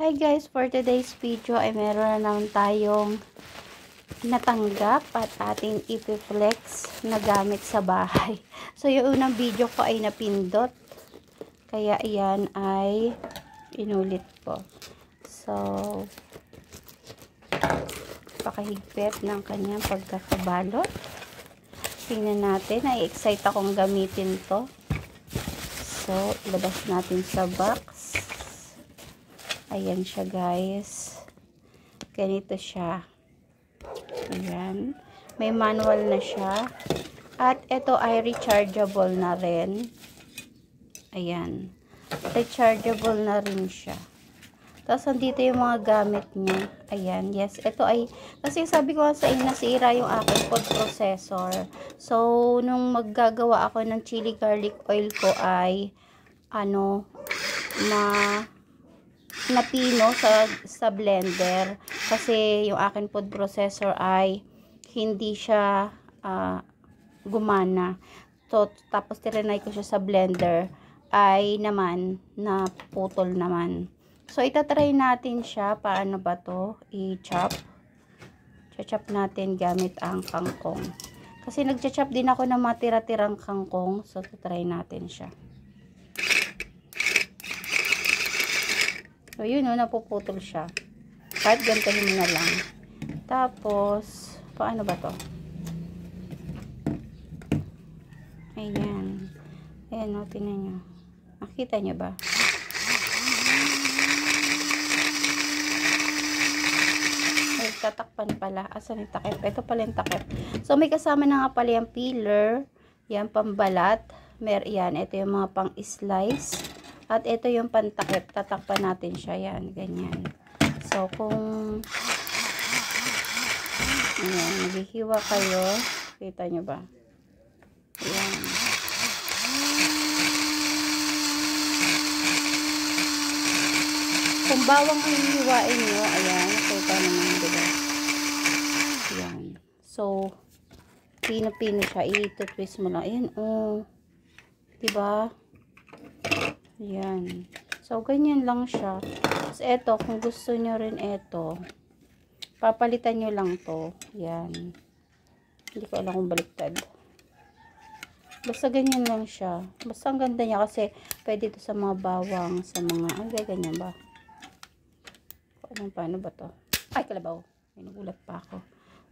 Hi guys, for today's video ay meron na naman tayong natanggap at ating ipiflex na gamit sa bahay. So yung unang video ko ay napindot, kaya iyan ay inulit ko. So pakahigpit ng kanyang pagkakabalot. Tingnan natin, ay excite akong gamitin to. So ilabas natin sa box. Ayan siya guys. Ganito siya. Ayan. May manual na siya. At ito ay rechargeable na rin. Ayan. Rechargeable na rin siya. Tapos andito yung mga gamit niya. Ayan. Yes. Ito ay, kasi sabi ko sa inyo, nasira yung aking food processor. So, nung maggagawa ako ng chili garlic oil ko ay, napino sa blender kasi yung akin food processor ay hindi siya gumana. So, tapos tirinay ko siya sa blender ay naman naputol naman. So itatry natin siya. Paano ba to i-chop? Chop natin gamit ang kangkong kasi nagcha-chop din ako ng mga tira-tirang kangkong. So tatry natin siya. So, yun o, napuputol siya. Kahit gantahin mo na lang. Tapos, paano ba to? Ayan. Ayan o, tingnan nyo. Nakita nyo ba? Ay, tatakpan pala. Asan yung takip? Ito pala yung takip. So, may kasama na nga pala yung peeler. Yan, pambalat. Yan, ito yung mga pang-slice. At ito yung pantakip, tatakpan natin siya, yan, ganyan. So, kung ayan, maghihiwa kayo, kita nyo ba? Ayan. Kung bawang ang hihiwain nyo, ayan, kita naman, diba? Ayan. So, pino-pino siya, i-twist mo lang. Ayan, oh. Diba? Yan. So, ganyan lang siya. Tapos, eto, kung gusto nyo rin eto, papalitan nyo lang to. Yan. Hindi ko alam kung baliktad. Basta ganyan lang siya. Basta ang ganda niya kasi pwede to sa mga bawang, sa mga, ay, ganyan ba? Paano ba to? Ay, kalabaw. Ay, nagulat pa ako.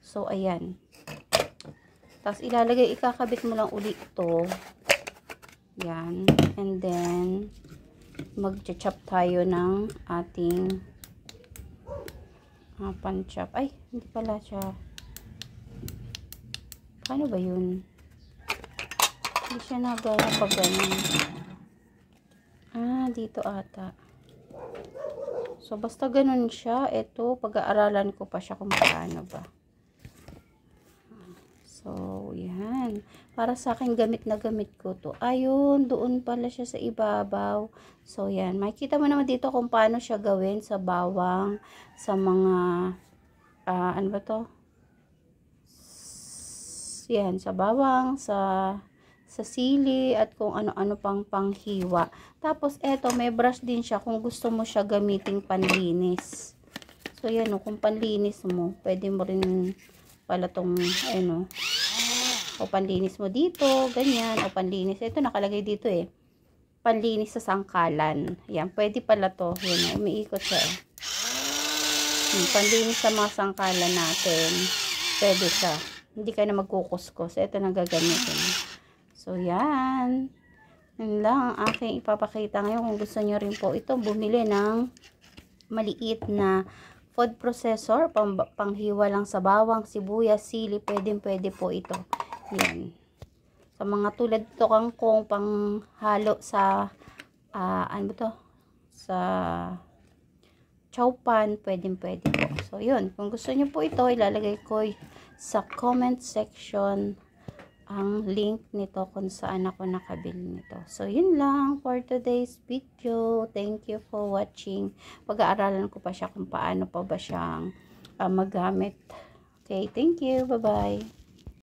So, ayan. Tapos, ikakabit mo lang ulit to. Yan. And then, mag-chop tayo ng ating pan-chop. Ay, hindi pala siya. Paano ba yun? Hindi siya nagawa pag ganun. Dito ata. So, basta ganun siya. Ito, pag-aaralan ko pa siya kung paano ba. So, yan. Para sa akin, gamit na gamit ko to. Ayun, doon pala siya sa ibabaw. So, yan. Makikita mo naman dito kung paano siya gawin sa bawang, sa mga, ano ba to? Yan, sa bawang, sa sili, at kung ano-ano pang panghiwa. Tapos, eto, may brush din siya kung gusto mo siya gamiting panlinis. So, yan, kung panlinis mo, pwede mo rin pala tong, o panlinis mo dito, ganyan, o panlinis, ito nakalagay dito panlinis sa sangkalan, yan, pwede pala to, yan, umiikot siya, panlinis sa mga sangkalan natin, pwede siya, hindi ka na magkukuskus, ito na gagamitin. So, yan lang ang aking ipapakita ngayon. Kung gusto nyo rin po ito, bumili ng maliit na food processor, panghiwa lang sa bawang, sibuyas, sili, pwede po ito. Yan. Sa mga tulad ito kangkong, panghalo sa, ano to? Sa chowpan, pwede po. So, yun. Kung gusto nyo po ito, ilalagay ko sa comment section ang link nito kung saan ako nakabili nito. So, yun lang for today's video. Thank you for watching. Pag-aaralan ko pa siya kung paano pa ba siyang magamit. Okay, thank you. Bye-bye.